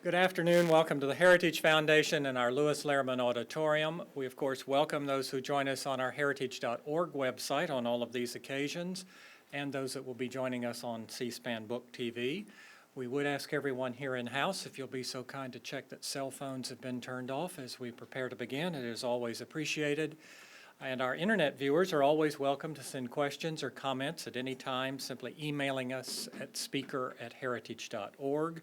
Good afternoon. Welcome to the Heritage Foundation and our Lewis Lehrman Auditorium. We, of course, welcome those who join us on our heritage.org website on all of these occasions and those that will be joining us on C-SPAN Book TV. We would ask everyone here in-house if you'll be so kind to check that cell phones have been turned off as we prepare to begin. It is always appreciated. And our internet viewers are always welcome to send questions or comments at any time, simply emailing us at speaker@heritage.org.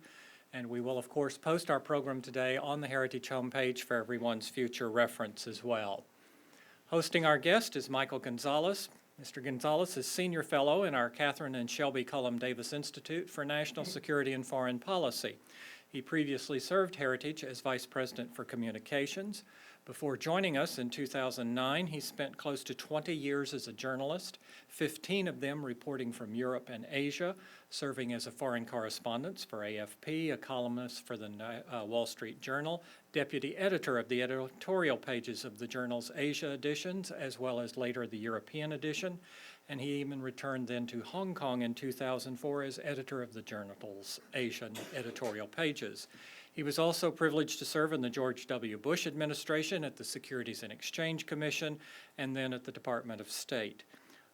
And we will, of course, post our program today on the Heritage homepage for everyone's future reference as well. Hosting our guest is Michael Gonzalez. Mr. Gonzalez is Senior Fellow in our Catherine and Shelby Cullum Davis Institute for National Security and Foreign Policy. He previously served Heritage as Vice President for Communications. Before joining us in 2009, he spent close to 20 years as a journalist, 15 of them reporting from Europe and Asia, serving as a foreign correspondent for AFP, a columnist for the Wall Street Journal, deputy editor of the editorial pages of the journal's Asia editions, as well as later the European edition, and he even returned then to Hong Kong in 2004 as editor of the journal's Asian editorial pages. He was also privileged to serve in the George W. Bush administration at the Securities and Exchange Commission and then at the Department of State.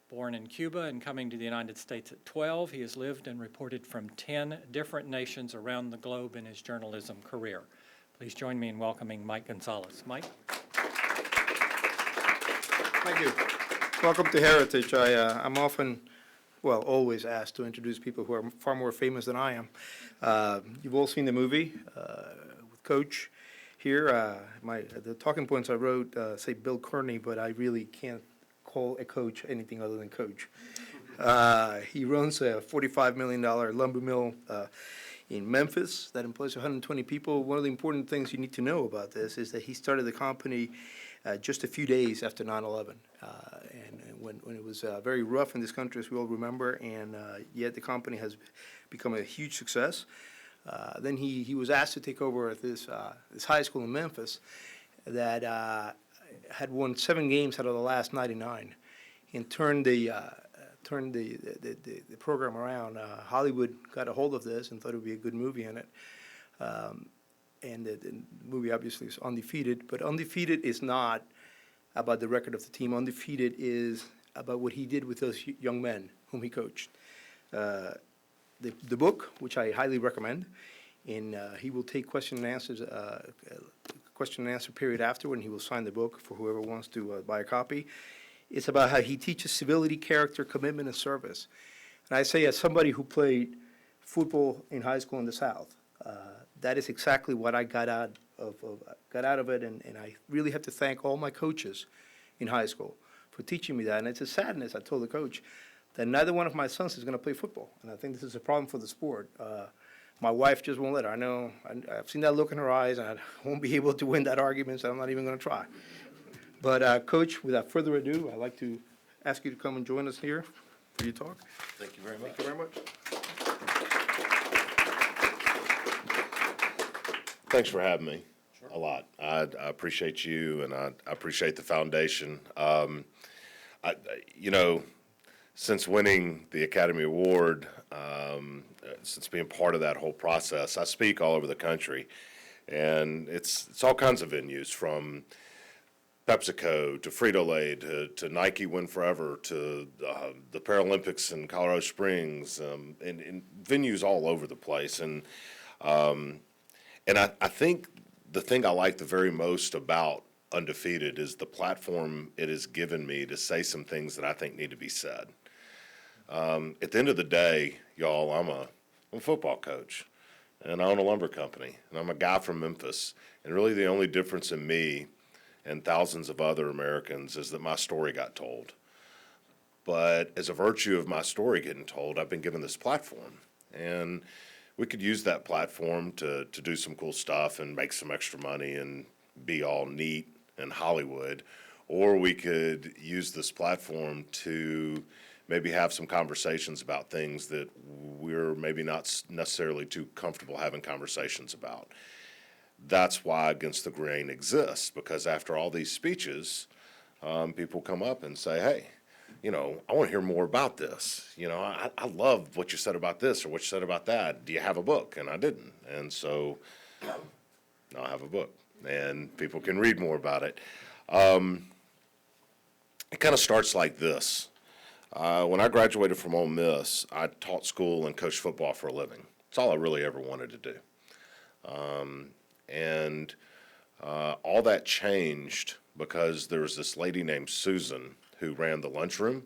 Born in Cuba and coming to the United States at 12, he has lived and reported from 10 different nations around the globe in his journalism career. Please join me in welcoming Mike Gonzalez. Mike? Thank you. Welcome to Heritage. I'm often, well, always asked to introduce people who are far more famous than I am. You've all seen the movie with Coach here. The talking points I wrote say Bill Courtney, but I really can't call a coach anything other than Coach. He runs a $45 million lumber mill in Memphis that employs 120 people. One of the important things you need to know about this is that he started the company just a few days after 9/11, and when it was very rough in this country, as we all remember, and yet the company has become a huge success. Then he was asked to take over at this high school in Memphis that had won 7 games out of the last 99, and turned the program around. Hollywood got a hold of this and thought it would be a good movie in it. And the movie obviously is Undefeated, but Undefeated is not about the record of the team. Undefeated is about what he did with those young men whom he coached. The book, which I highly recommend, and he will take question and answer period afterward, and he will sign the book for whoever wants to buy a copy. It's about how he teaches civility, character, commitment, and service. And I say, as somebody who played football in high school in the South, that is exactly what I got out of it, and I really have to thank all my coaches in high school for teaching me that. And it's a sadness, I told the coach, that neither one of my sons is going to play football, and I think this is a problem for the sport. My wife just won't let her. I know, I've seen that look in her eyes, and I won't be able to win that argument, so I'm not even going to try. But Coach, without further ado, I'd like to ask you to come and join us here for your talk. Thank you very much. Thank you very much. Thanks for having me. Sure. A lot. I appreciate you, and I appreciate the foundation. Since winning the Academy Award, since being part of that whole process, I speak all over the country, and it's all kinds of venues, from PepsiCo to Frito-Lay to Nike Win Forever to the Paralympics in Colorado Springs, and venues all over the place. And I think the thing I like the very most about Undefeated is the platform it has given me to say some things that I think need to be said. At the end of the day, y'all, I'm a football coach, and I own a lumber company, and I'm a guy from Memphis. And really the only difference in me and thousands of other Americans is that my story got told. But as a virtue of my story getting told, I've been given this platform. And we could use that platform to do some cool stuff and make some extra money and be all neat in Hollywood. Or we could use this platform to maybe have some conversations about things that we're maybe not necessarily too comfortable having conversations about. That's why Against the Grain exists, because after all these speeches, people come up and say, hey, I want to hear more about this. I love what you said about this or what you said about that. Do you have a book? And I didn't. And so Now I have a book, and people can read more about it. It kind of starts like this. When I graduated from Ole Miss, I taught school and coached football for a living. It's all I really ever wanted to do. And all that changed because there was this lady named Susan who ran the lunchroom,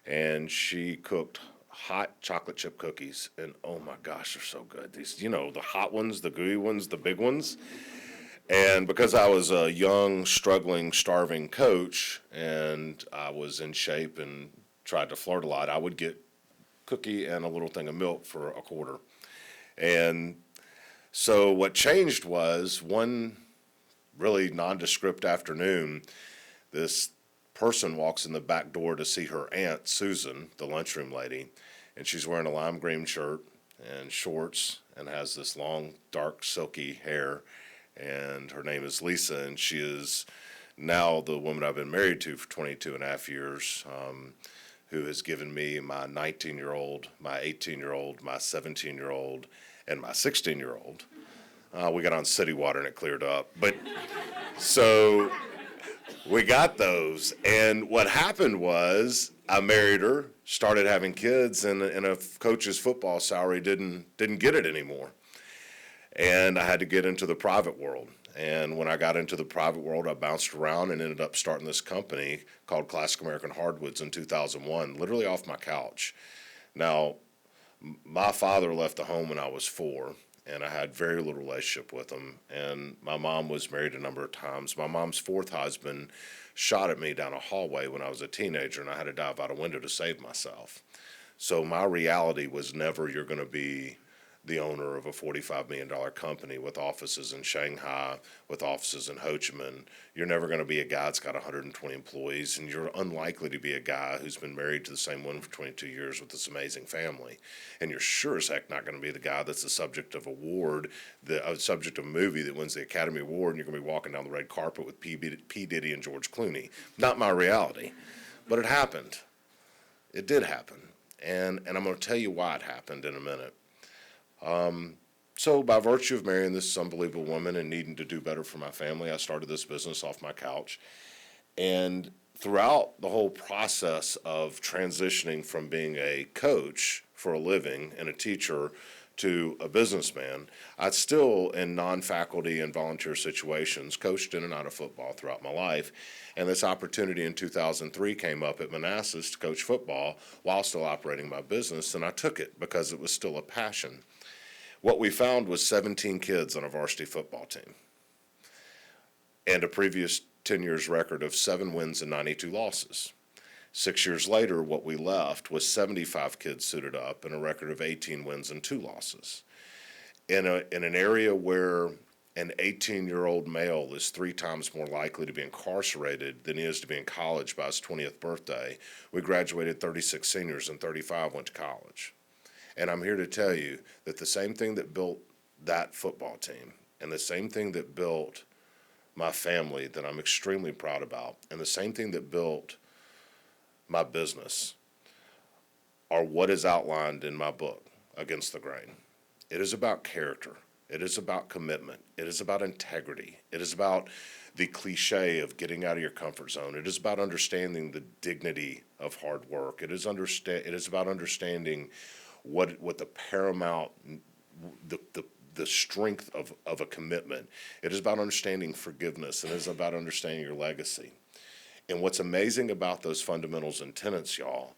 and she cooked hot chocolate chip cookies, and oh my gosh, they're so good. These, you know, the hot ones, the gooey ones, the big ones. And because I was a young, struggling, starving coach, and I was in shape and tried to flirt a lot, I would get cookie and a little thing of milk for a quarter. And so what changed was one really nondescript afternoon, this person walks in the back door to see her aunt, Susan, the lunchroom lady, and she's wearing a lime green shirt and shorts and has this long, dark, silky hair, and her name is Lisa, and she is now the woman I've been married to for 22 and a half years, who has given me my 19-year-old, my 18-year-old, my 17-year-old, and my 16-year-old. We got on city water and it cleared up. But so we got those. And what happened was I married her, started having kids, and a coach's football salary didn't get it anymore. And I had to get into the private world. And when I got into the private world, I bounced around and ended up starting this company called Classic American Hardwoods in 2001, literally off my couch. Now, my father left the home when I was 4, and I had very little relationship with him. And my mom was married a number of times. My mom's 4th husband shot at me down a hallway when I was a teenager, and I had to dive out a window to save myself. So my reality was never, you're going to be the owner of a $45 million company with offices in Shanghai, with offices in Ho Chi Minh. You're never going to be a guy that's got 120 employees, and you're unlikely to be a guy who's been married to the same woman for 22 years with this amazing family. And you're sure as heck not going to be the guy that's the subject of award, the subject of a movie that wins the Academy Award, and you're going to be walking down the red carpet with P. Diddy and George Clooney. Not my reality. But it happened. It did happen. And I'm going to tell you why it happened in a minute. So by virtue of marrying this unbelievable woman and needing to do better for my family, I started this business off my couch. And throughout the whole process of transitioning from being a coach for a living and a teacher to a businessman, I still, in non-faculty and volunteer situations, coached in and out of football throughout my life. And this opportunity in 2003 came up at Manassas to coach football while still operating my business, and I took it because it was still a passion. What we found was 17 kids on a varsity football team and a previous 10 years record of 7 wins and 92 losses. 6 years later, what we left was 75 kids suited up and a record of 18 wins and 2 losses. In an area where an 18-year-old male is 3 times more likely to be incarcerated than he is to be in college by his 20th birthday, we graduated 36 seniors and 35 went to college. And I'm here to tell you that the same thing that built that football team and the same thing that built my family that I'm extremely proud about and the same thing that built my business are what is outlined in my book, Against the Grain. It is about character. It is about commitment. It is about integrity. It is about the cliche of getting out of your comfort zone. It is about understanding the dignity of hard work. It is about understanding what the paramount, the strength of a commitment. It is about understanding forgiveness. It is about understanding your legacy. And what's amazing about those fundamentals and tenets, y'all,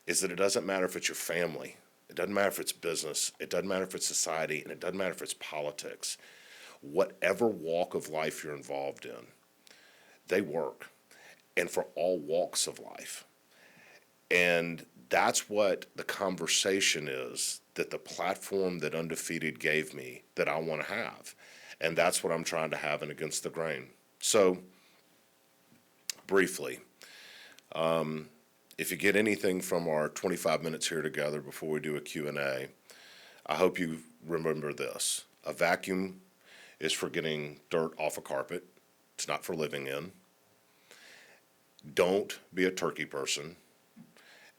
is that it doesn't matter if it's your family. It doesn't matter if it's business. It doesn't matter if it's society. And it doesn't matter if it's politics. Whatever walk of life you're involved in, they work. And for all walks of life. And that's what the conversation is that the platform that Undefeated gave me that I want to have. And that's what I'm trying to have in Against the Grain. So, briefly, if you get anything from our 25 minutes here together before we do a Q&A, I hope you remember this. A vacuum is for getting dirt off a carpet. It's not for living in. Don't be a turkey person.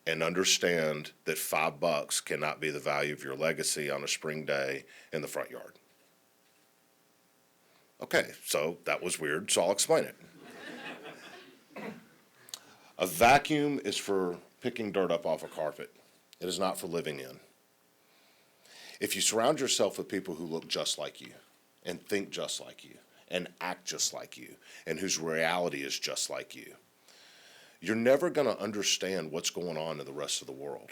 And understand that $5 cannot be the value of your legacy on a spring day in the front yard. Okay, so that was weird, so I'll explain it. A vacuum is for picking dirt up off a carpet. It is not for living in. If you surround yourself with people who look just like you, and think just like you, and act just like you, and whose reality is just like you, you're never going to understand what's going on in the rest of the world.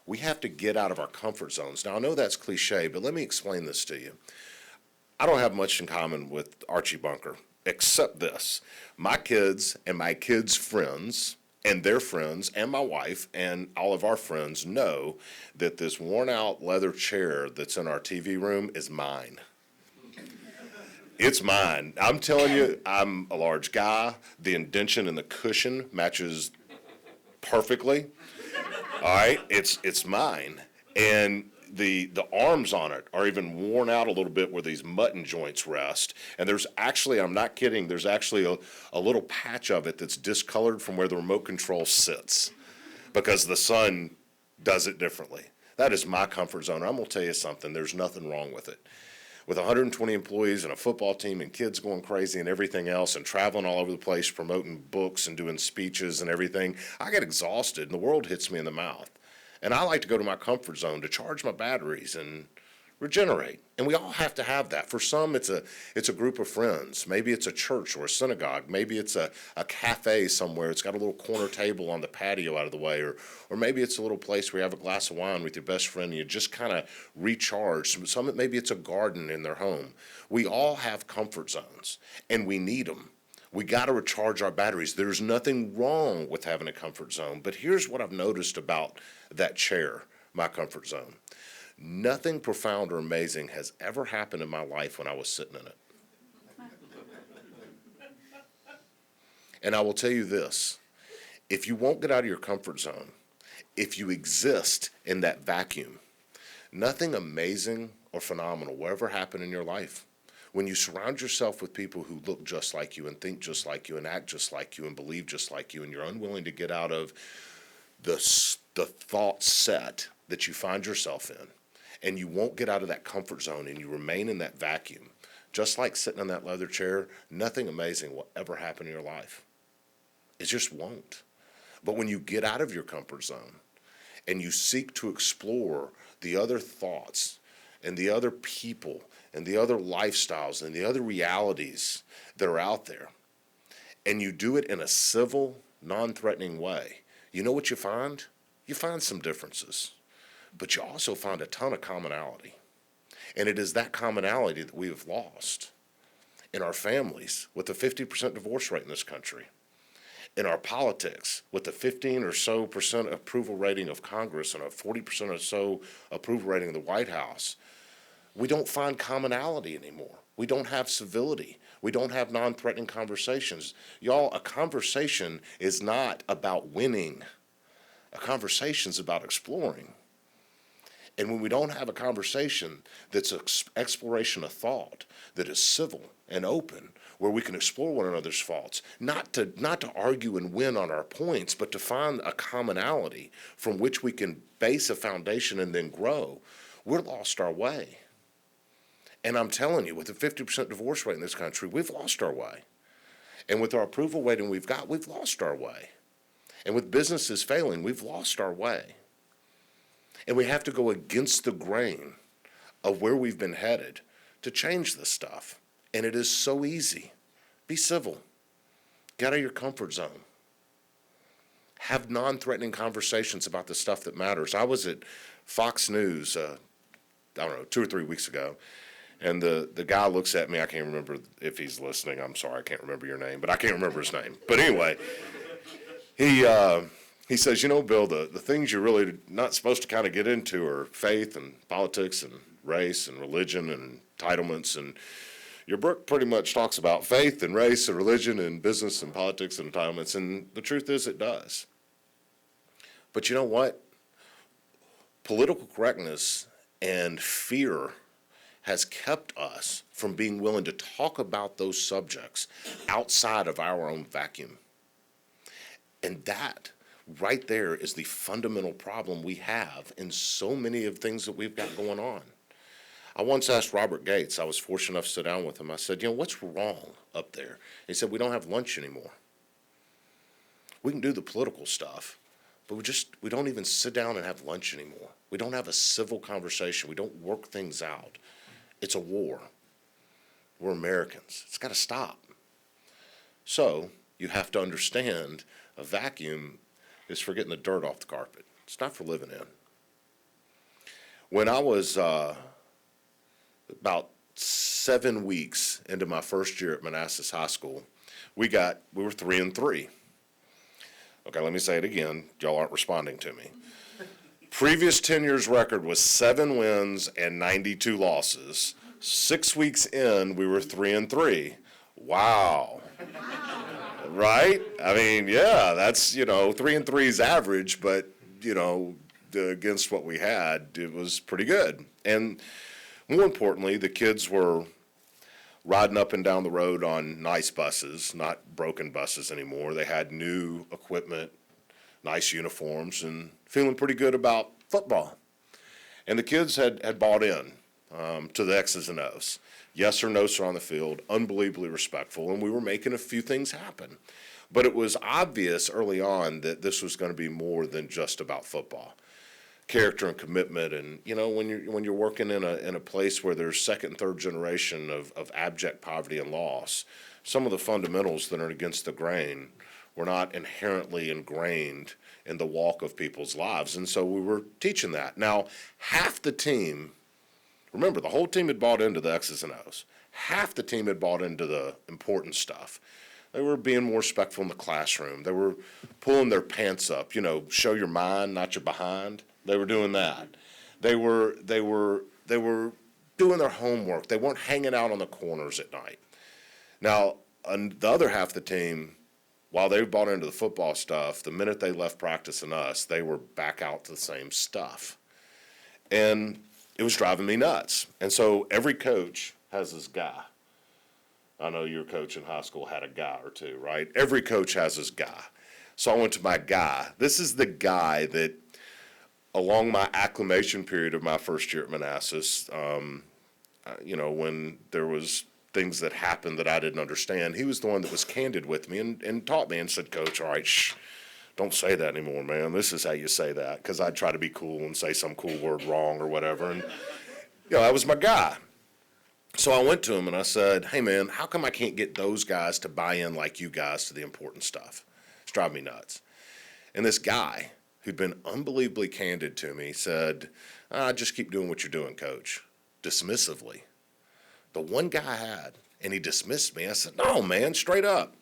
We have to get out of our comfort zones. Now, I know that's cliche, but let me explain this to you. I don't have much in common with Archie Bunker, except this. My kids and my kids' friends and their friends and my wife and all of our friends know that this worn-out leather chair that's in our TV room is mine. It's mine. I'm telling you, I'm a large guy. The indention in the cushion matches perfectly. All right, it's mine. And the arms on it are even worn out a little bit where these mutton joints rest. And there's actually, I'm not kidding, there's actually a little patch of it that's discolored from where the remote control sits because the sun does it differently. That is my comfort zone. I'm going to tell you something, there's nothing wrong with it. With 120 employees and a football team and kids going crazy and everything else and traveling all over the place promoting books and doing speeches and everything, I get exhausted and the world hits me in the mouth. And I like to go to my comfort zone to charge my batteries and regenerate. And we all have to have that. For some, it's a group of friends. Maybe it's a church or a synagogue. Maybe it's a cafe somewhere. It's got a little corner table on the patio out of the way. Or maybe it's a little place where you have a glass of wine with your best friend and you just kind of recharge. Some maybe it's a garden in their home. We all have comfort zones, and we need them. We got to recharge our batteries. There's nothing wrong with having a comfort zone. But here's what I've noticed about that chair, my comfort zone. Nothing profound or amazing has ever happened in my life when I was sitting in it. And I will tell you this, if you won't get out of your comfort zone, if you exist in that vacuum, nothing amazing or phenomenal will ever happen in your life. When you surround yourself with people who look just like you and think just like you and act just like you and believe just like you, and you're unwilling to get out of the thought set that you find yourself in, and you won't get out of that comfort zone and you remain in that vacuum, just like sitting in that leather chair, nothing amazing will ever happen in your life. It just won't. But when you get out of your comfort zone and you seek to explore the other thoughts and the other people and the other lifestyles and the other realities that are out there, and you do it in a civil, non-threatening way, you know what you find? You find some differences, but you also find a ton of commonality. And it is that commonality that we have lost in our families with the 50% divorce rate in this country, in our politics with the 15 or so percent approval rating of Congress and a 40% or so approval rating of the White House. We don't find commonality anymore. We don't have civility. We don't have non-threatening conversations. Y'all, a conversation is not about winning. A conversation is about exploring. And when we don't have a conversation that's an exploration of thought, that is civil and open, where we can explore one another's faults, not to argue and win on our points, but to find a commonality from which we can base a foundation and then grow, we're lost our way. And I'm telling you, with the 50% divorce rate in this country, we've lost our way. And with our approval rating we've lost our way. And with businesses failing, we've lost our way. And we have to go against the grain of where we've been headed to change this stuff. And it is so easy. Be civil. Get out of your comfort zone. Have non-threatening conversations about the stuff that matters. I was at Fox News, 2 or 3 weeks ago, and the guy looks at me. I can't remember if he's listening. I'm sorry, I can't remember your name, but I can't remember his name. But anyway, he says, Bill, the things you're really not supposed to kind of get into are faith and politics and race and religion and entitlements. And your book pretty much talks about faith and race and religion and business and politics and entitlements. And the truth is it does. But you know what? Political correctness and fear has kept us from being willing to talk about those subjects outside of our own vacuum. And that right there is the fundamental problem we have in so many of things that we've got going on. I once asked Robert Gates, I was fortunate enough to sit down with him, I said, what's wrong up there? He said, we don't have lunch anymore. We can do the political stuff, but we don't even sit down and have lunch anymore. We don't have a civil conversation. We don't work things out. It's a war. We're Americans. It's got to stop. So you have to understand a vacuum is for getting the dirt off the carpet. It's not for living in. When I was about 7 weeks into my first year at Manassas High School, we were 3-3. Okay, let me say it again. Y'all aren't responding to me. Previous 10 years record was 7 wins and 92 losses. 6 weeks in, we were 3-3. Wow. Right? I mean, yeah, that's, 3-3 is average, but, against what we had, it was pretty good. And more importantly, the kids were riding up and down the road on nice buses, not broken buses anymore. They had new equipment, nice uniforms, and feeling pretty good about football. And the kids had bought in to the X's and O's. Yes or no, sir, on the field, unbelievably respectful, and we were making a few things happen. But it was obvious early on that this was going to be more than just about football. Character and commitment, and when you're working in a place where there's second and third generation of abject poverty and loss, some of the fundamentals that are against the grain were not inherently ingrained in the walk of people's lives, and so we were teaching that. Now, half the team, remember, the whole team had bought into the X's and O's. Half the team had bought into the important stuff. They were being more respectful in the classroom. They were pulling their pants up, show your mind, not your behind. They were doing that. They were doing their homework. They weren't hanging out on the corners at night. Now, on the other half of the team, while they bought into the football stuff, the minute they left practice and us, they were back out to the same stuff. And it was driving me nuts. And so every coach has his guy. I know your coach in high school had a guy or two, right? Every coach has his guy. So I went to my guy. This is the guy that, along my acclimation period of my first year at Manassas, when there was things that happened that I didn't understand, he was the one that was candid with me and taught me and said, Coach, all right, don't say that anymore, man. This is how you say that. Because I'd try to be cool and say some cool word wrong or whatever. And, that was my guy. So I went to him and I said, hey, man, how come I can't get those guys to buy in like you guys to the important stuff? It's driving me nuts. And this guy, who'd been unbelievably candid to me, said, just keep doing what you're doing, Coach, dismissively. The one guy I had, and he dismissed me. I said, no, man, straight up.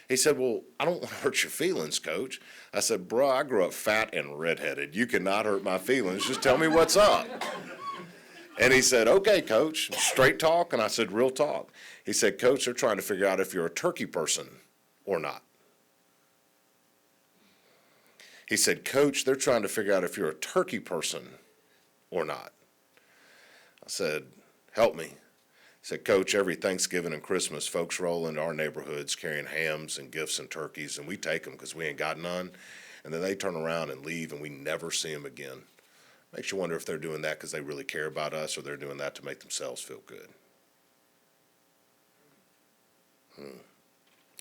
He said, well, I don't want to hurt your feelings, Coach. I said, bro, I grew up fat and redheaded. You cannot hurt my feelings. Just tell me what's up. And he said, okay, Coach, straight talk. And I said, real talk. He said, Coach, they're trying to figure out if you're a turkey person or not. He said, Coach, they're trying to figure out if you're a turkey person or not. I said, help me. He said, Coach, every Thanksgiving and Christmas, folks roll into our neighborhoods carrying hams and gifts and turkeys, and we take them because we ain't got none. And then they turn around and leave, and we never see them again. Makes you wonder if they're doing that because they really care about us, or they're doing that to make themselves feel good.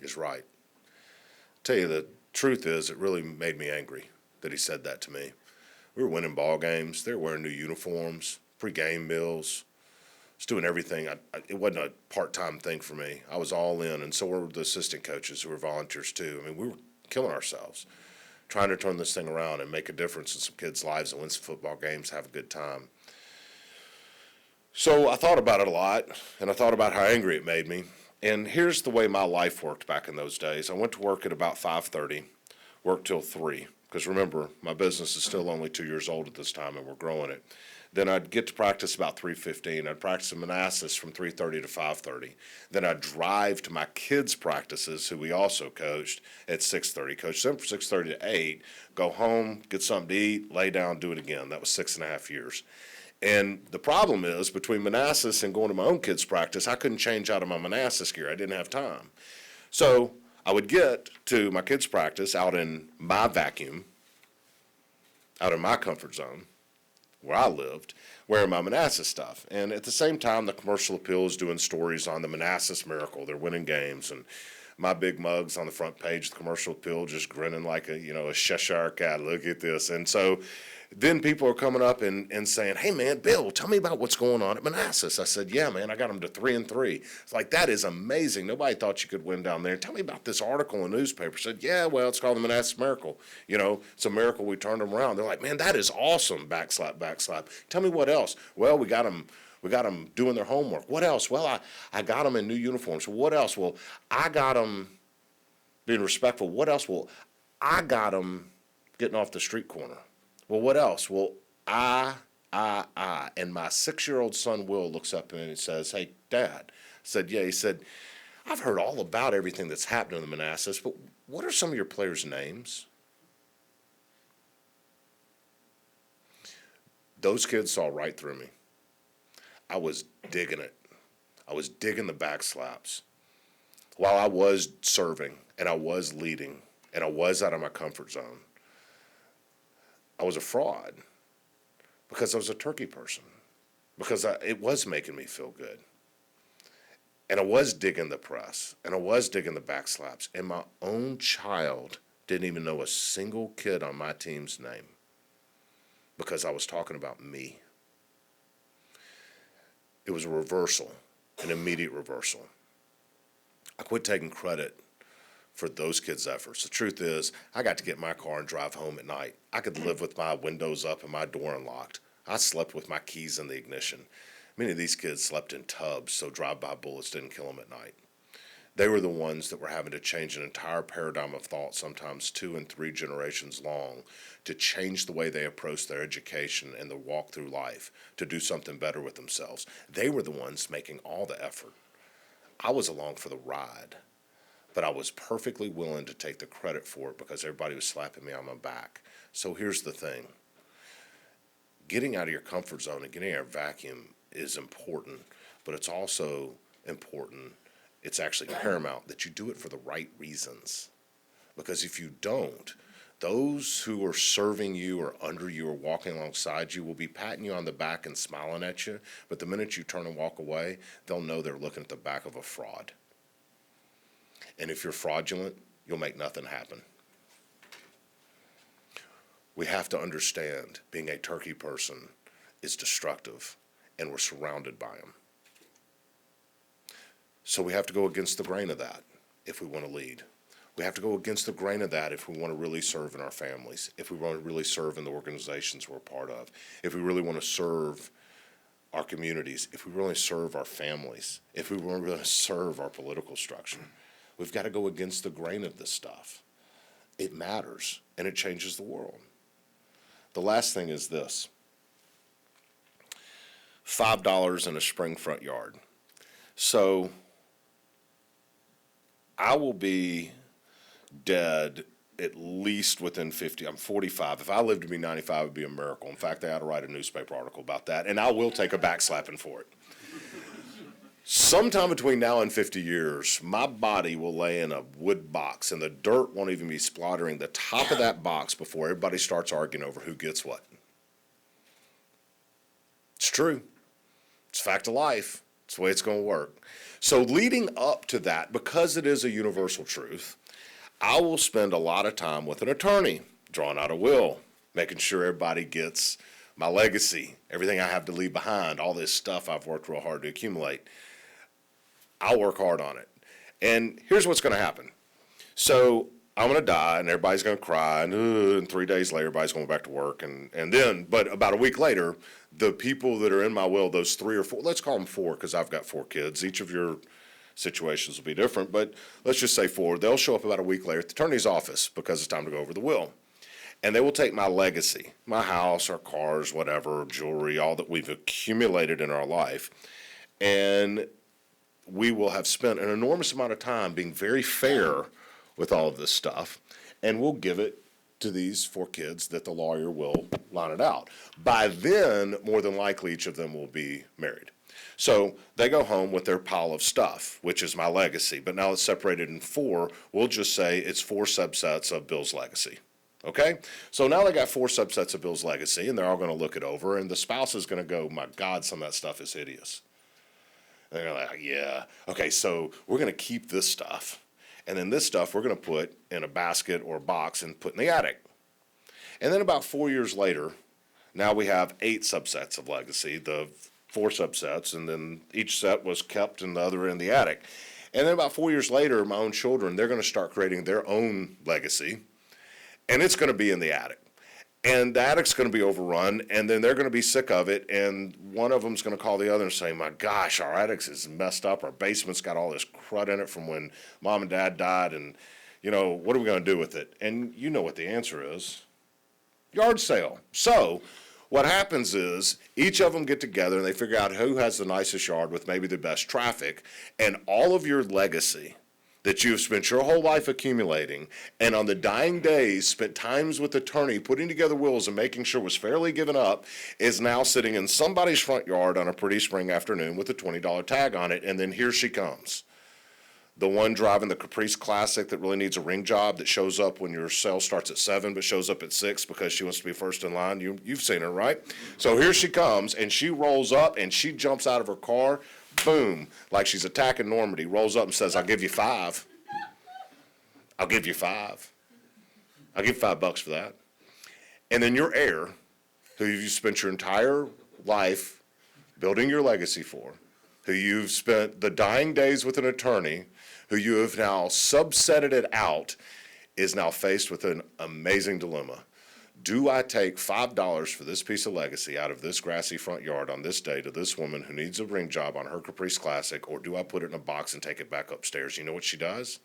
He's right. Tell you the truth is, it really made me angry that he said that to me. We were winning ball games. They were wearing new uniforms, pre-game meals. Just doing everything. It wasn't a part-time thing for me. I was all in, and so were the assistant coaches who were volunteers too. I mean, we were killing ourselves, trying to turn this thing around and make a difference in some kids' lives and win some football games, have a good time. So I thought about it a lot, and I thought about how angry it made me. And here's the way my life worked back in those days. I went to work at about 5:30, worked till 3, because remember, my business is still only 2 years old at this time, and we're growing it. Then I'd get to practice about 3:15. I'd practice in Manassas from 3:30 to 5:30. Then I'd drive to my kids' practices, who we also coached, at 6:30. Coach them from 6:30 to 8. Go home, get something to eat, lay down, do it again. That was 6.5 years. And the problem is, between Manassas and going to my own kids' practice, I couldn't change out of my Manassas gear. I didn't have time. So I would get to my kids' practice out in my vacuum, out in my comfort zone, where I lived, wearing my Manassas stuff. And at the same time, the commercial appeal is doing stories on the Manassas miracle. They're winning games, and my big mug's on the front page of the commercial appeal, just grinning like a Cheshire cat. Look at this. And so then people are coming up and saying, hey, man, Bill, tell me about what's going on at Manassas. I said, yeah, man, I got them to 3-3. It's like, that is amazing. Nobody thought you could win down there. Tell me about this article in the newspaper. I said, yeah, well, it's called the Manassas Miracle. It's a miracle we turned them around. They're like, man, that is awesome. Backslap, backslap. Tell me what else. Well, we got them doing their homework. What else? Well, I got them in new uniforms. What else? Well, I got them being respectful. What else? Well, I got them getting off the street corner. Well, what else? Well, I. And my 6-year-old son, Will, looks up at me and says, hey, Dad. I said, yeah. He said, I've heard all about everything that's happened in the Manassas, but what are some of your players' names? Those kids saw right through me. I was digging it. I was digging the backslaps. While I was serving and I was leading and I was out of my comfort zone, I was a fraud because I was a turkey person, because it was making me feel good. And I was digging the press, and I was digging the backslaps, and my own child didn't even know a single kid on my team's name because I was talking about me. It was a reversal, an immediate reversal. I quit taking credit for those kids' efforts. The truth is, I got to get in my car and drive home at night. I could live with my windows up and my door unlocked. I slept with my keys in the ignition. Many of these kids slept in tubs so drive-by bullets didn't kill them at night. They were the ones that were having to change an entire paradigm of thought, sometimes 2 and 3 generations long, to change the way they approach their education and their walk through life, to do something better with themselves. They were the ones making all the effort. I was along for the ride, but I was perfectly willing to take the credit for it because everybody was slapping me on my back. So here's the thing. Getting out of your comfort zone and getting out of your vacuum is important, but it's also important, it's actually paramount, that you do it for the right reasons. Because if you don't, those who are serving you or under you or walking alongside you will be patting you on the back and smiling at you, but the minute you turn and walk away, they'll know they're looking at the back of a fraud. And if you're fraudulent, you'll make nothing happen. We have to understand being a turkey person is destructive, and we're surrounded by them. So we have to go against the grain of that if we want to lead. We have to go against the grain of that if we want to really serve in our families, if we want to really serve in the organizations we're part of, if we really want to serve our communities, if we really serve our families, if we want to really serve our political structure. We've got to go against the grain of this stuff. It matters, and it changes the world. The last thing is this. $5 in a spring front yard. So I will be dead at least within 50. I'm 45. If I lived to be 95, it would be a miracle. In fact, I ought to write a newspaper article about that, and I will take a backslapping for it. Sometime between now and 50 years, my body will lay in a wood box, and the dirt won't even be splattering the top of that box before everybody starts arguing over who gets what. It's true. It's a fact of life. It's the way it's going to work. So leading up to that, because it is a universal truth, I will spend a lot of time with an attorney, drawing out a will, making sure everybody gets my legacy, everything I have to leave behind, all this stuff I've worked real hard to accumulate. I'll work hard on it. And here's what's going to happen. So I'm going to die, and everybody's going to cry, and 3 days later, everybody's going back to work. And then, but about a week later, the people that are in my will, those 3 or 4, let's call them 4 because I've got 4 kids. Each of your situations will be different, but let's just say 4. They'll show up about a week later at the attorney's office because it's time to go over the will. And they will take my legacy, my house, our cars, whatever, jewelry, all that we've accumulated in our life, and we will have spent an enormous amount of time being very fair with all of this stuff, and we'll give it to these 4 kids that the lawyer will line it out. By then, more than likely, each of them will be married. So they go home with their pile of stuff, which is my legacy, but now it's separated in 4. We'll just say it's 4 subsets of Bill's legacy. Okay? So now they got 4 subsets of Bill's legacy, and they're all going to look it over, and the spouse is going to go, my God, some of that stuff is hideous. And they're like, yeah. Okay, so we're going to keep this stuff, and then this stuff we're going to put in a basket or a box and put in the attic. And then about 4 years later, now we have 8 subsets of legacy, the 4 subsets, and then each set was kept and the other in the attic. And then about 4 years later, my own children, they're going to start creating their own legacy, and it's going to be in the attic. And the attic's going to be overrun, and then they're going to be sick of it, and one of them's going to call the other and say, my gosh, our attic is messed up, our basement's got all this crud in it from when mom and dad died, and, you know, what are we going to do with it? And you know what the answer is. Yard sale. So what happens is each of them get together and they figure out who has the nicest yard with maybe the best traffic, and all of your legacy that you've spent your whole life accumulating, and on the dying days spent times with attorney putting together wills and making sure it was fairly given up, is now sitting in somebody's front yard on a pretty spring afternoon with a $20 tag on it, and then here she comes. The one driving the Caprice Classic that really needs a ring job, that shows up when your sale starts at 7 but shows up at 6 because she wants to be first in line. You've seen her, right? So here she comes, and she rolls up and she jumps out of her car, boom, like she's attacking Normandy, rolls up and says, I'll give you 5. I'll give you 5. I'll give you $5 for that. And then your heir, who you spent your entire life building your legacy for, who you've spent the dying days with an attorney, who you have now subsetted it out, is now faced with an amazing dilemma. Do I take $5 for this piece of legacy out of this grassy front yard on this day to this woman who needs a ring job on her Caprice Classic, or do I put it in a box and take it back upstairs? You know what she does?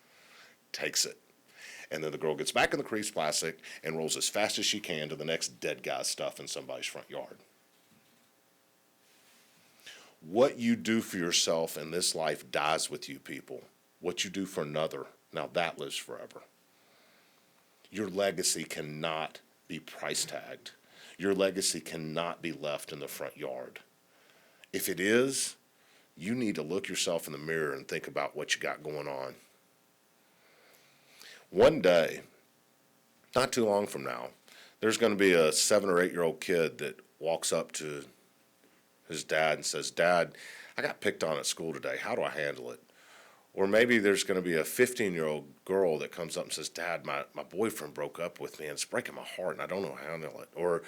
Takes it. And then the girl gets back in the Caprice Classic and rolls as fast as she can to the next dead guy's stuff in somebody's front yard. What you do for yourself in this life dies with you, people. What you do for another, now that lives forever. Your legacy cannot be price tagged. Your legacy cannot be left in the front yard. If it is, you need to look yourself in the mirror and think about what you got going on. One day, not too long from now, there's going to be a 7 or 8 year old kid that walks up to his dad and says, Dad, I got picked on at school today. How do I handle it? Or maybe there's going to be a 15-year-old girl that comes up and says, Dad, my boyfriend broke up with me and it's breaking my heart and I don't know how to handle it. Or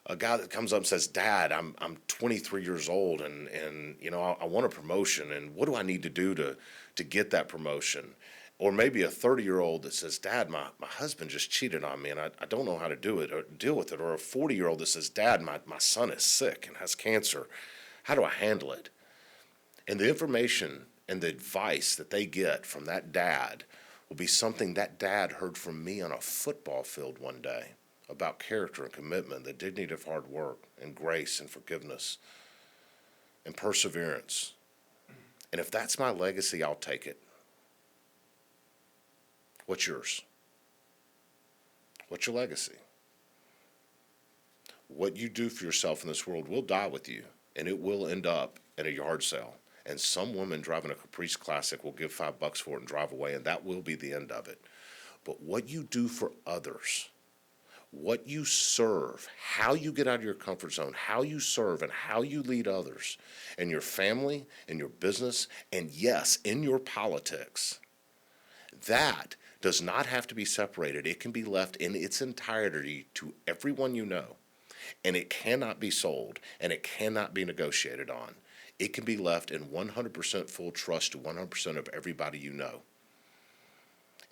a guy that comes up and says, Dad, I'm 23 years old and you know, I want a promotion, and what do I need to do to get that promotion? Or maybe a 30-year-old that says, Dad, my husband just cheated on me and I don't know how to do it or deal with it. Or a 40-year-old that says, Dad, my son is sick and has cancer. How do I handle it? And the information and the advice that they get from that dad will be something that dad heard from me on a football field one day about character and commitment, the dignity of hard work and grace and forgiveness and perseverance. And if that's my legacy, I'll take it. What's yours? What's your legacy? What you do for yourself in this world will die with you, and it will end up at a yard sale. And some woman driving a Caprice Classic will give $5 for it and drive away, and that will be the end of it. But what you do for others, what you serve, how you get out of your comfort zone, how you serve and how you lead others, and your family, and your business, and yes, in your politics, that does not have to be separated. It can be left in its entirety to everyone you know, and it cannot be sold, and it cannot be negotiated on. It can be left in 100% full trust to 100% of everybody you know.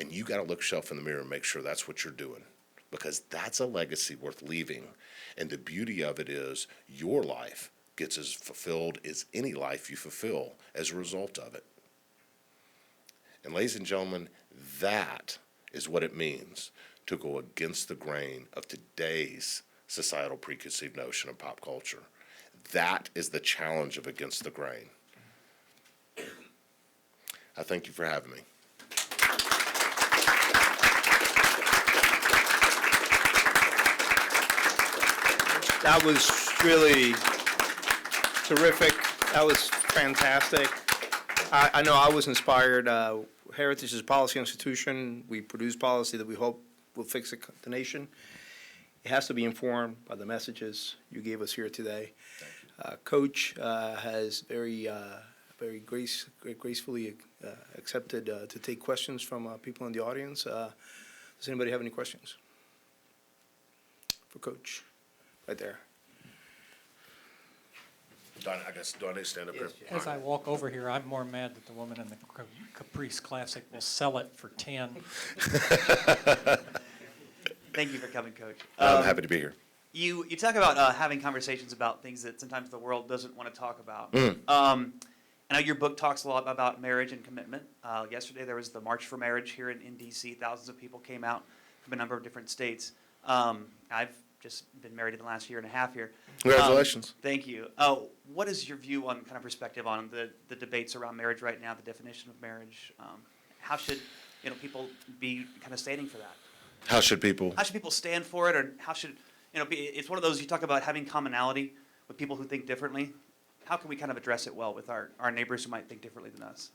And you got to look yourself in the mirror and make sure that's what you're doing, because that's a legacy worth leaving. And the beauty of it is your life gets as fulfilled as any life you fulfill as a result of it. And ladies and gentlemen, that is what it means to go against the grain of today's societal preconceived notion of pop culture. That is the challenge of Against the Grain. I thank you for having me. That was really terrific. That was fantastic. I know I was inspired. Heritage is a policy institution. We produce policy that we hope will fix the nation. It has to be informed by the messages you gave us here today. Coach has very gracefully accepted to take questions from people in the audience. Does anybody have any questions for Coach? Right there. Do I need to stand up here? As I walk over here, I'm more mad that the woman in the Caprice Classic will sell it for 10. Thank you for coming, Coach. I'm happy to be here. You talk about having conversations about things that sometimes the world doesn't want to talk about. I know your book talks a lot about marriage and commitment. Yesterday there was the March for Marriage here in D.C. Thousands of people came out from a number of different states. I've just been married in the last year and a half here. Congratulations. Thank you. What is your view on kind of perspective on the debates around marriage right now, the definition of marriage? How should people be kind of standing for that? How should people? How should people stand for it, or how should be? It's one of those you talk about having commonality with people who think differently. How can we kind of address it well with our neighbors who might think differently than us?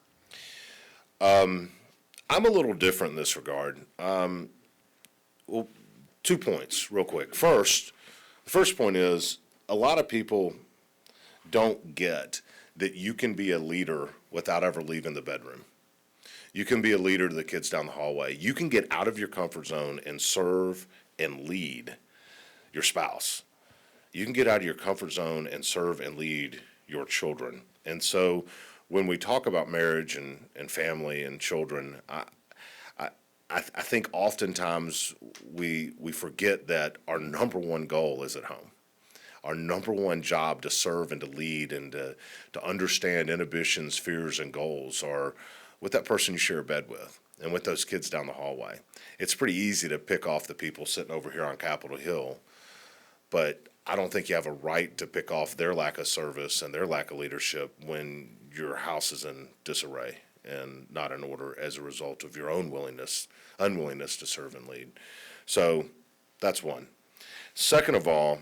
I'm a little different in this regard. Well, 2 points real quick. The first point is a lot of people don't get that you can be a leader without ever leaving the bedroom. You can be a leader to the kids down the hallway. You can get out of your comfort zone and serve and lead your spouse. You can get out of your comfort zone and serve and lead your children. And so when we talk about marriage and family and children, I think oftentimes we forget that our number one goal is at home. Our number one job to serve and to lead and to understand inhibitions, fears, and goals are with that person you share a bed with and with those kids down the hallway. It's pretty easy to pick off the people sitting over here on Capitol Hill, but I don't think you have a right to pick off their lack of service and their lack of leadership when your house is in disarray and not in order as a result of your own unwillingness to serve and lead. So that's one. Second of all,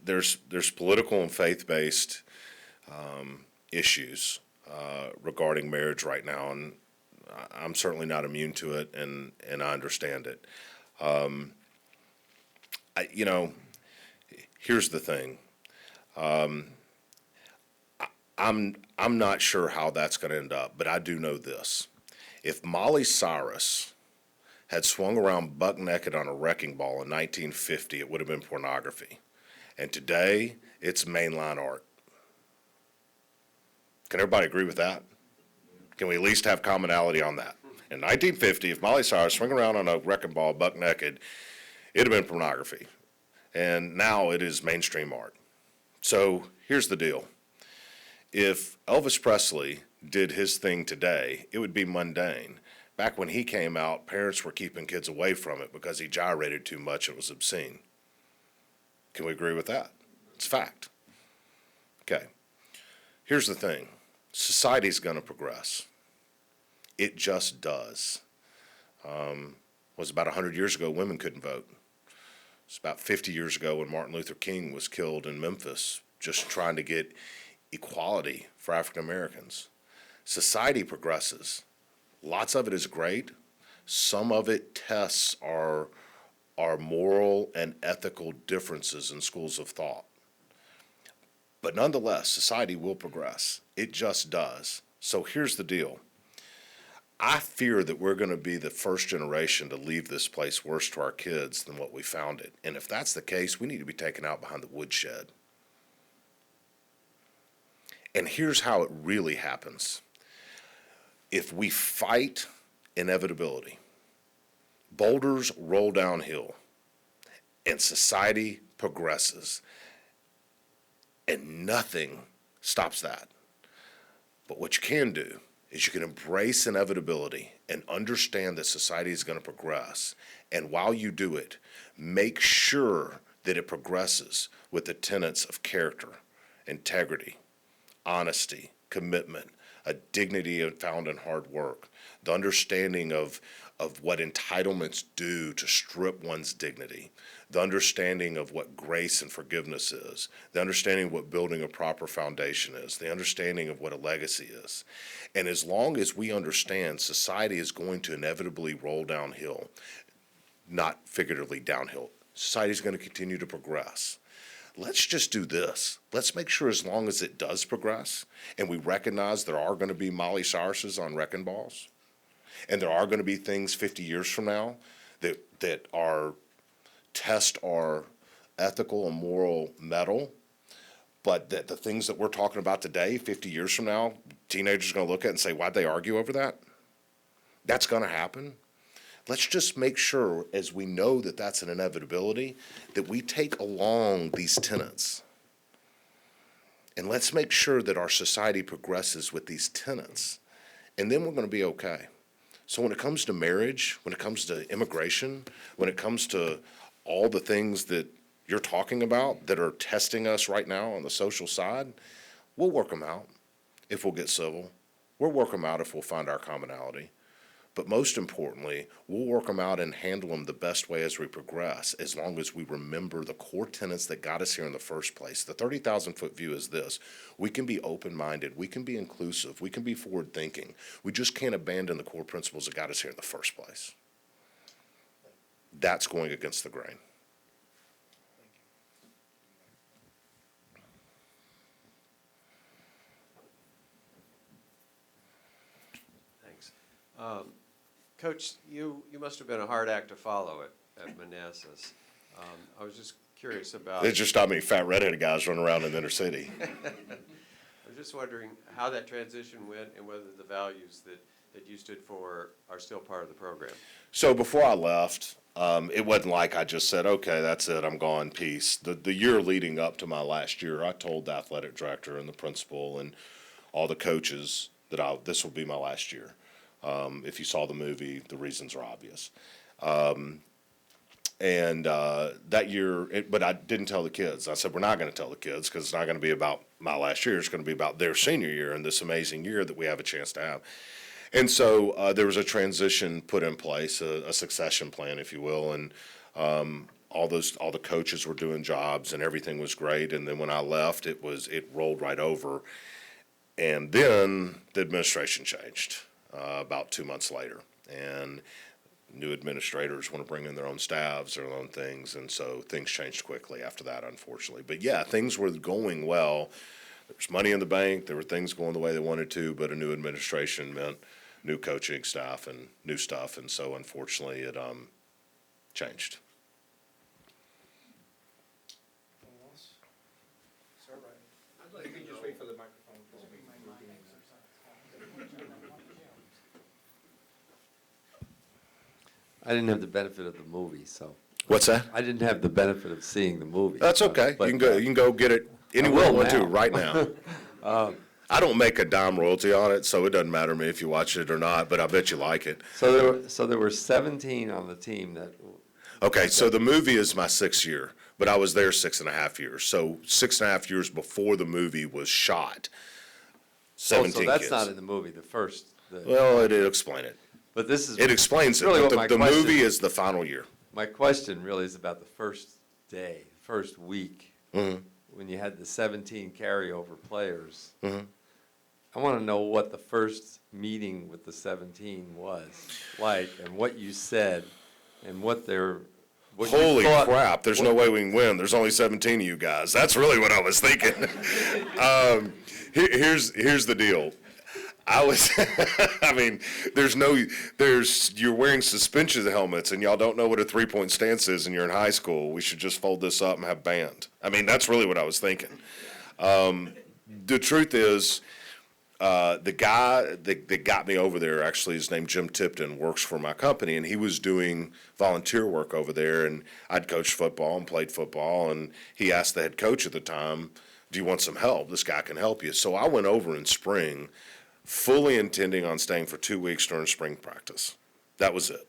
there's political and faith-based issues regarding marriage right now, and I'm certainly not immune to it, and I understand it. Here's the thing. I'm not sure how that's going to end up, but I do know this. If Molly Cyrus had swung around buck naked on a wrecking ball in 1950, it would have been pornography. And today, it's mainline art. Can everybody agree with that? Can we at least have commonality on that? In 1950, if Molly Cyrus swung around on a wrecking ball buck naked, it'd have been pornography. And now it is mainstream art. So here's the deal. If Elvis Presley did his thing today, it would be mundane. Back when he came out, parents were keeping kids away from it because he gyrated too much and was obscene. Can we agree with that? It's fact. Okay. Here's the thing. Society's going to progress. It just does. Was about 100 years ago, women couldn't vote. It's about 50 years ago when Martin Luther King was killed in Memphis, just trying to get equality for African Americans. Society progresses. Lots of it is great. Some of it tests our moral and ethical differences in schools of thought. But nonetheless, society will progress. It just does. So here's the deal. I fear that we're going to be the first generation to leave this place worse to our kids than what we found it. And if that's the case, we need to be taken out behind the woodshed. And here's how it really happens. If we fight inevitability, boulders roll downhill, and society progresses, and nothing stops that. But what you can do is you can embrace inevitability and understand that society is going to progress. And while you do it, make sure that it progresses with the tenets of character, integrity, honesty, commitment, a dignity found in hard work, the understanding of of what entitlements do to strip one's dignity, the understanding of what grace and forgiveness is, the understanding of what building a proper foundation is, the understanding of what a legacy is. And as long as we understand society is going to inevitably roll downhill, not figuratively downhill, society is going to continue to progress. Let's just do this. Let's make sure as long as it does progress, and we recognize there are going to be Molly Cyruses on wrecking balls, and there are going to be things 50 years from now that are test our ethical and moral mettle, but that the things that we're talking about today, 50 years from now, teenagers are going to look at and say, why'd they argue over that? That's going to happen. Let's just make sure, as we know that that's an inevitability, that we take along these tenets. And let's make sure that our society progresses with these tenets. And then we're going to be okay. So when it comes to marriage, when it comes to immigration, when it comes to all the things that you're talking about that are testing us right now on the social side, we'll work them out if we'll get civil. We'll work them out if we'll find our commonality. But most importantly, we'll work them out and handle them the best way as we progress, as long as we remember the core tenets that got us here in the first place. The 30,000-foot view is this: we can be open-minded, we can be inclusive, we can be forward-thinking. We just can't abandon the core principles that got us here in the first place. That's going against the grain. Thanks. Coach, you must have been a hard act to follow at Manassas. I was just curious about. There's just not many fat redheaded guys running around in the inner city. I was just wondering how that transition went and whether the values that you stood for are still part of the program. So before I left, it wasn't like I just said, okay, that's it, I'm gone, peace. The year leading up to my last year, I told the athletic director and the principal and all the coaches that this will be my last year. If you saw the movie, the reasons are obvious. That year, but I didn't tell the kids. I said, we're not going to tell the kids because it's not going to be about my last year. It's going to be about their senior year and this amazing year that we have a chance to have. And so there was a transition put in place, a succession plan, if you will, and all the coaches were doing jobs and everything was great. And then when I left, it rolled right over. And then the administration changed about 2 months later, and new administrators want to bring in their own staffs, their own things, and so things changed quickly after that, unfortunately. But yeah, things were going well. There was money in the bank. There were things going the way they wanted to, but a new administration meant new coaching staff and new stuff, and so unfortunately it changed. I'd like to just wait for the microphone. I didn't have the benefit of the movie, so. What's that? I didn't have the benefit of seeing the movie. That's okay. But, You can go get it anywhere you want to now. right now. I don't make a dime royalty on it, so it doesn't matter to me if you watch it or not, but I bet you like it. So there were 17 on the team that, Okay, so the movie is my 6th year, but I was there 6.5 years. So 6.5 years before the movie was shot, 17 so kids. that's not in the movie, the first. Well, it'll explain it. But this is. It explains it, really but what my the question- movie is the final year. My question really is about the first day, first week, Mhm. when you had the 17 carryover players. Mhm. I want to know what the first meeting with the 17 was like, and what you said, and what you Holy thought- crap, there's no way we can win. There's only 17 of you guys. That's really what I was thinking. Here's the deal. I mean, you're wearing suspension helmets and y'all don't know what a 3-point stance is and you're in high school. We should just fold this up and have band. I mean, that's really what I was thinking. The truth is, the guy that got me over there, actually, is named Jim Tipton, works for my company, and he was doing volunteer work over there, and I'd coached football and played football, and he asked the head coach at the time, do you want some help? This guy can help you. So I went over in spring, fully intending on staying for 2 weeks during spring practice. That was it.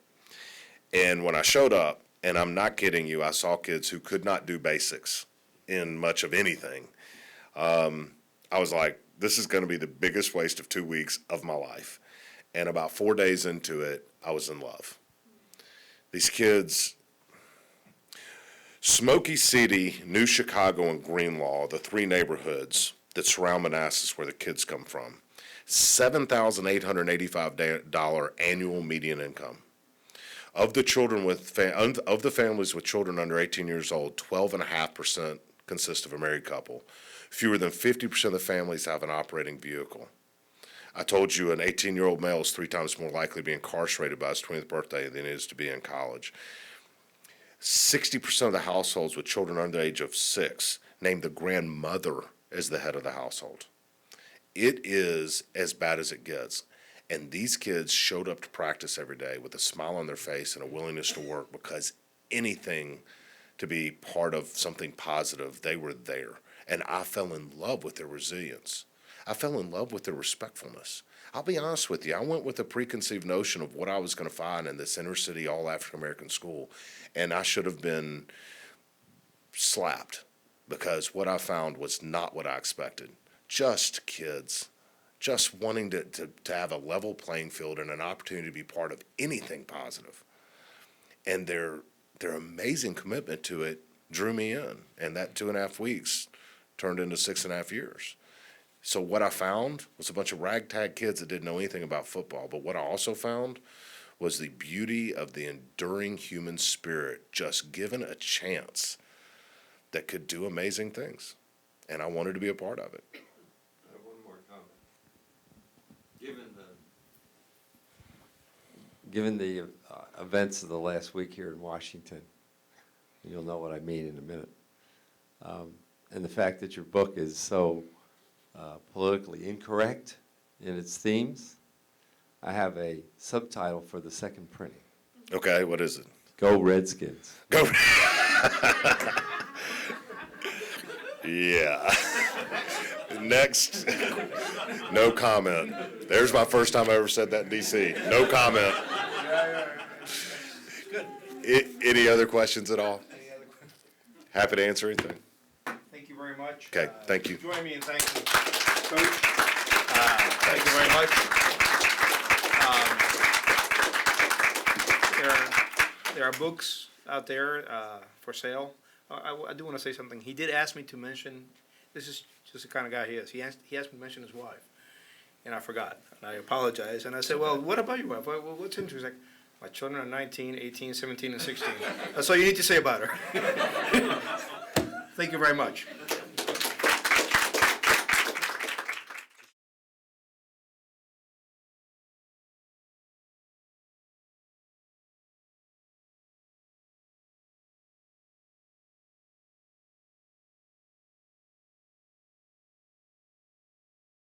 And when I showed up, and I'm not kidding you, I saw kids who could not do basics in much of anything. I was like, this is going to be the biggest waste of 2 weeks of my life. And about 4 days into it, I was in love. These kids, Smoky City, New Chicago, and Greenlaw, the three neighborhoods that surround Manassas where the kids come from, $7,885 annual median income. Of the children of the families with children under 18 years old, 12.5% consist of a married couple. Fewer than 50% of the families have an operating vehicle. I told you an 18-year-old male is 3 times more likely to be incarcerated by his 20th birthday than he is to be in college. 60% of the households with children under the age of 6 name the grandmother as the head of the household. It is as bad as it gets. And these kids showed up to practice every day with a smile on their face and a willingness to work because anything to be part of something positive, they were there. And I fell in love with their resilience. I fell in love with their respectfulness. I'll be honest with you, I went with a preconceived notion of what I was going to find in this inner city all African-American school, and I should have been slapped because what I found was not what I expected. Just kids. Just wanting to have a level playing field and an opportunity to be part of anything positive. And their amazing commitment to it drew me in. And that 2.5 weeks turned into 6.5 years. So what I found was a bunch of ragtag kids that didn't know anything about football. But what I also found was the beauty of the enduring human spirit, just given a chance, that could do amazing things. And I wanted to be a part of it. Given the events of the last week here in Washington, you'll know what I mean in a minute, and the fact that your book is so politically incorrect in its themes, I have a subtitle for the second printing. Okay, what is it? Go Redskins. Go. Yeah. Next, no comment. There's my first time I ever said that in D.C. No comment. Any other questions at all? Happy to answer anything. Thank you very much. Okay, thank you. Join me in thanking Coach. Thank you very much. There are books out there for sale. I do want to say something. He did ask me to mention, this is just the kind of guy he is. He asked me to mention his wife, and I forgot. And I apologize. And I said, well, what about your wife? Well, what's interesting? He's like, my children are 19, 18, 17, and 16. That's all you need to say about her. Thank you very much.